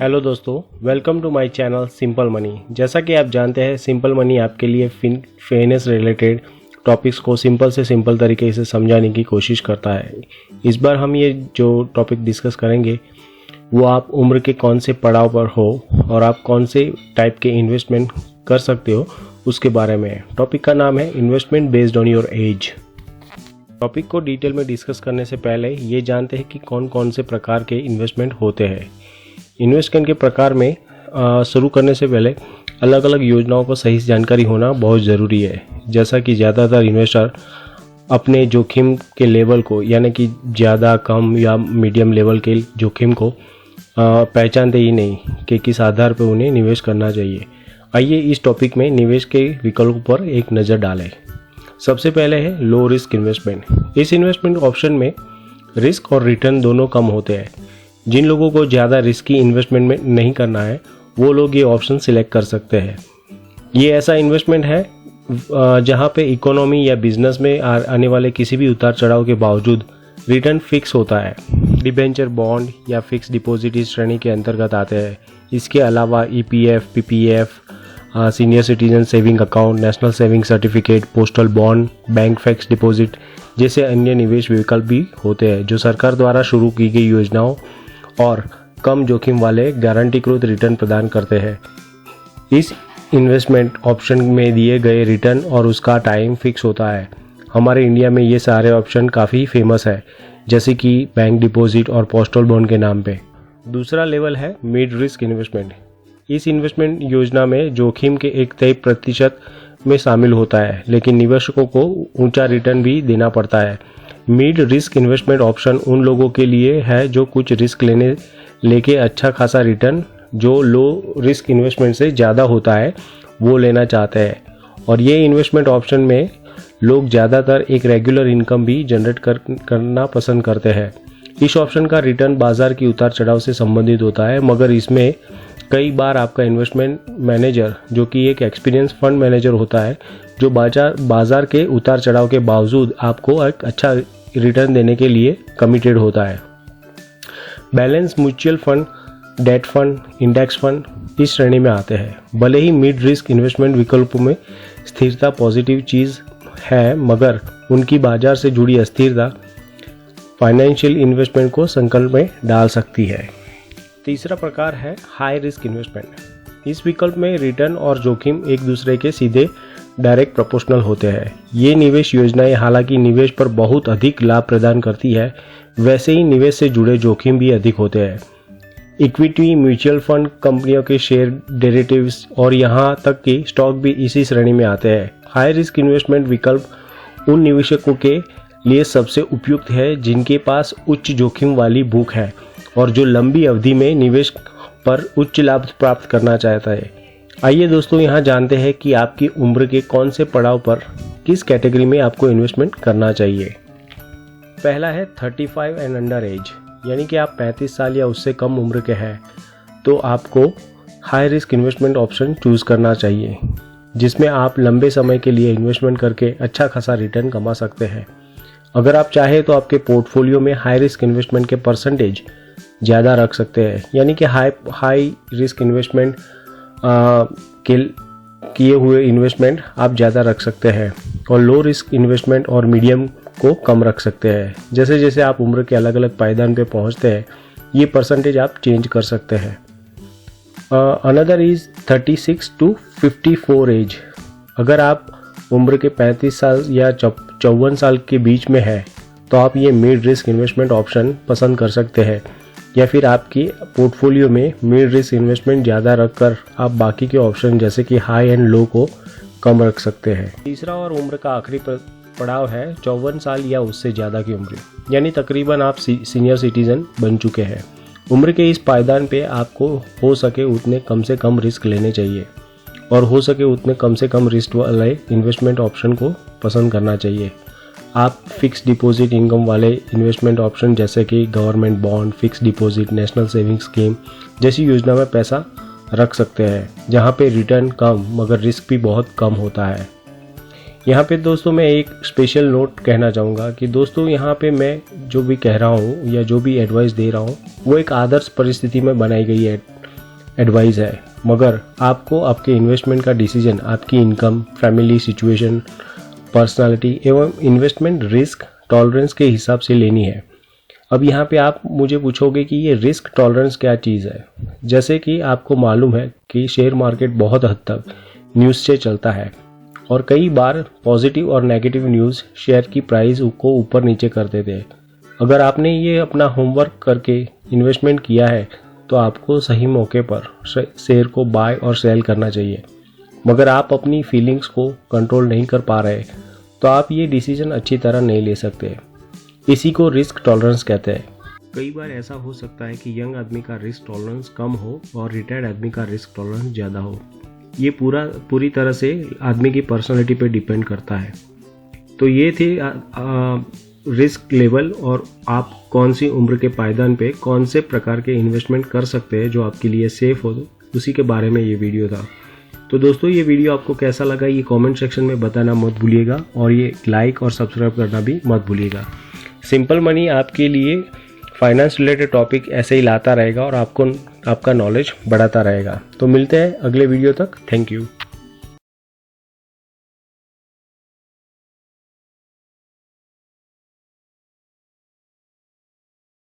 Hello दोस्तों, welcome to my channel simple money. जैसा कि आप जानते हैं, सिंपल मनी आपके लिए फाइनेंस रिलेटेड टॉपिक्स को सिंपल से सिंपल तरीके से समझाने की कोशिश करता है। इस बार हम ये जो टॉपिक डिस्कस करेंगे वो आप उम्र के कौन से पड़ाव पर हो और आप कौन से टाइप के इन्वेस्टमेंट कर सकते हो उसके बारे में है। टॉपिक का नाम है investment based on your age. Topic को डिटेल में डिस्कस करने से पहले ये जानते हैं कि कौन कौन से प्रकार के इन्वेस्टमेंट होते हैं। इन्वेस्टमेंट के प्रकार में शुरू करने से पहले अलग अलग योजनाओं को सही जानकारी होना बहुत ज़रूरी है। जैसा कि ज़्यादातर इन्वेस्टर अपने जोखिम के लेवल को, यानी कि ज़्यादा, कम या मीडियम लेवल के जोखिम को पहचानते ही नहीं कि किस आधार पर उन्हें निवेश करना चाहिए। आइए इस टॉपिक में निवेश के विकल्पों पर एक नज़र डालें। सबसे पहले है लो रिस्क इन्वेस्टमेंट। इस इन्वेस्टमेंट ऑप्शन में रिस्क और रिटर्न दोनों कम होते हैं। जिन लोगों को ज़्यादा रिस्की इन्वेस्टमेंट में नहीं करना है वो लोग ये ऑप्शन सिलेक्ट कर सकते हैं। ये ऐसा इन्वेस्टमेंट है जहाँ पे इकोनॉमी या बिजनेस में आने वाले किसी भी उतार चढ़ाव के बावजूद रिटर्न फिक्स होता है। डिबेंचर, बॉन्ड या फिक्स डिपॉजिट इस श्रेणी के अंतर्गत आते हैं। इसके अलावा EPF, PPF, senior citizen saving account, national saving certificate, postal bond, bank fix deposit जैसे अन्य निवेश विकल्प भी होते हैं जो सरकार द्वारा शुरू की गई योजनाओं और कम जोखिम वाले गारंटीकृत रिटर्न प्रदान करते हैं। इस इन्वेस्टमेंट ऑप्शन में दिए गए रिटर्न और उसका टाइम फिक्स होता है। हमारे इंडिया में ये सारे ऑप्शन काफ़ी फेमस है, जैसे कि बैंक डिपॉजिट और पोस्टल बॉन्ड के नाम पे। दूसरा लेवल है मिड रिस्क इन्वेस्टमेंट। इस इन्वेस्टमेंट योजना में जोखिम के एक तय प्रतिशत में शामिल होता है, लेकिन निवेशकों को ऊंचा रिटर्न भी देना पड़ता है। मिड रिस्क इन्वेस्टमेंट ऑप्शन उन लोगों के लिए है जो कुछ रिस्क लेके अच्छा खासा रिटर्न जो लो रिस्क इन्वेस्टमेंट से ज़्यादा होता है वो लेना चाहते हैं। और ये इन्वेस्टमेंट ऑप्शन में लोग ज़्यादातर एक रेगुलर इनकम भी जनरेट करना पसंद करते हैं। इस ऑप्शन का रिटर्न बाजार की उतार चढ़ाव से संबंधित होता है, मगर इसमें कई बार आपका इन्वेस्टमेंट मैनेजर, जो कि एक एक्सपीरियंस फंड मैनेजर होता है, जो बाजार के उतार चढ़ाव के बावजूद आपको एक अच्छा रिटर्न देने के लिए कमिटेड होता है। Balance mutual fund, debt fund, index fund इस श्रेणी में आते हैं। भले ही मिड रिस्क इन्वेस्टमेंट विकल्पों में स्थिरता पॉजिटिव चीज़ है, मगर उनकी बाजार से जुड़ी अस्थिरता फाइनेंशियल इन्वेस्टमेंट को संकट में डाल सकती है। तीसरा प्रकार है हाई रिस्क इन्वेस्टमेंट। इस विकल्प में रिटर्न और जोखिम एक दूसरे के सीधे डायरेक्ट प्रोपोर्शनल होते हैं। ये निवेश योजनाएं हालांकि निवेश पर बहुत अधिक लाभ प्रदान करती है, वैसे ही निवेश से जुड़े जोखिम भी अधिक होते हैं। इक्विटी, म्यूचुअल फंड, कंपनियों के शेयर, डेरिवेटिव्स और यहाँ तक कि स्टॉक भी इसी श्रेणी में आते हैं। हाई रिस्क इन्वेस्टमेंट विकल्प उन निवेशकों के लिए सबसे उपयुक्त है जिनके पास उच्च जोखिम वाली भूख है और जो लंबी अवधि में निवेश पर उच्च लाभ प्राप्त करना चाहता है। आइए दोस्तों, यहाँ जानते हैं कि आपकी उम्र के कौन से पड़ाव पर किस कैटेगरी में आपको इन्वेस्टमेंट करना चाहिए। पहला है 35 एंड अंडर एज, यानी कि आप 35 साल या उससे कम उम्र के हैं तो आपको high risk investment option choose करना चाहिए, जिसमें आप लंबे समय के लिए इन्वेस्टमेंट करके अच्छा खासा रिटर्न कमा सकते हैं। अगर आप चाहें तो आपके पोर्टफोलियो में हाई रिस्क इन्वेस्टमेंट के परसेंटेज ज़्यादा रख सकते हैं, यानी कि हाई रिस्क इन्वेस्टमेंट किए हुए इन्वेस्टमेंट आप ज़्यादा रख सकते हैं और लो रिस्क इन्वेस्टमेंट और मीडियम को कम रख सकते हैं। जैसे जैसे आप उम्र के अलग अलग पायदान पे पहुंचते हैं ये परसेंटेज आप चेंज कर सकते हैं। Another is 36 to 54 age. अगर आप उम्र के 35 साल या 54 साल के बीच में है तो आप ये मिड रिस्क इन्वेस्टमेंट ऑप्शन पसंद कर सकते हैं, या फिर आपकी पोर्टफोलियो में मिड रिस्क इन्वेस्टमेंट ज़्यादा रखकर आप बाकी के ऑप्शन जैसे कि हाई एंड लो को कम रख सकते हैं। तीसरा और उम्र का आखिरी पड़ाव है 54 साल या उससे ज़्यादा की उम्र, यानी तकरीबन आप सीनियर सिटीजन बन चुके हैं। उम्र के इस पायदान पे आपको हो सके उतने कम से कम रिस्क लेने चाहिए और हो सके उतने कम से कम रिस्क वाले इन्वेस्टमेंट ऑप्शन को पसंद करना चाहिए। आप फिक्स डिपॉजिट इनकम वाले इन्वेस्टमेंट ऑप्शन जैसे कि government bond, fix deposit, national saving scheme जैसी योजना में पैसा रख सकते हैं, जहां पे रिटर्न कम मगर रिस्क भी बहुत कम होता है। यहाँ पे दोस्तों मैं एक स्पेशल नोट कहना चाहूँगा कि दोस्तों यहाँ पे मैं जो भी कह रहा हूँ या जो भी एडवाइस दे रहा हूँ वो एक आदर्श परिस्थिति में बनाई गई है। एडवाइस है, मगर आपको आपके इन्वेस्टमेंट का डिसीजन आपकी इनकम, फैमिली सिचुएशन, पर्सनालिटी एवं इन्वेस्टमेंट रिस्क टॉलरेंस के हिसाब से लेनी है। अब यहाँ पे आप मुझे पूछोगे कि ये रिस्क टॉलरेंस क्या चीज़ है। जैसे कि आपको मालूम है कि शेयर मार्केट बहुत हद तक न्यूज़ से चलता है और कई बार पॉजिटिव और नेगेटिव न्यूज़ शेयर की प्राइस को ऊपर नीचे कर देते हैं। अगर आपने ये अपना होमवर्क करके इन्वेस्टमेंट किया है तो आपको सही मौके पर शेयर को बाय और सेल करना चाहिए, मगर आप अपनी फीलिंग्स को कंट्रोल नहीं कर पा रहे तो आप ये डिसीजन अच्छी तरह नहीं ले सकते। इसी को रिस्क टॉलरेंस कहते हैं। कई बार ऐसा हो सकता है कि यंग आदमी का रिस्क टॉलरेंस कम हो और रिटायर्ड आदमी का रिस्क टॉलरेंस ज़्यादा हो। ये पूरी तरह से आदमी की पर्सनालिटी पे डिपेंड करता है। तो ये थे रिस्क लेवल और आप कौन सी उम्र के पायदान पे कौन से प्रकार के इन्वेस्टमेंट कर सकते हैं जो आपके लिए सेफ हो, उसी के बारे में ये वीडियो था। तो दोस्तों, ये वीडियो आपको कैसा लगा ये कमेंट सेक्शन में बताना मत भूलिएगा और ये लाइक और सब्सक्राइब करना भी मत भूलिएगा। सिंपल मनी आपके लिए फाइनेंस रिलेटेड टॉपिक ऐसे ही लाता रहेगा और आपका नॉलेज बढ़ाता रहेगा। तो मिलते हैं अगले वीडियो तक। Thank you.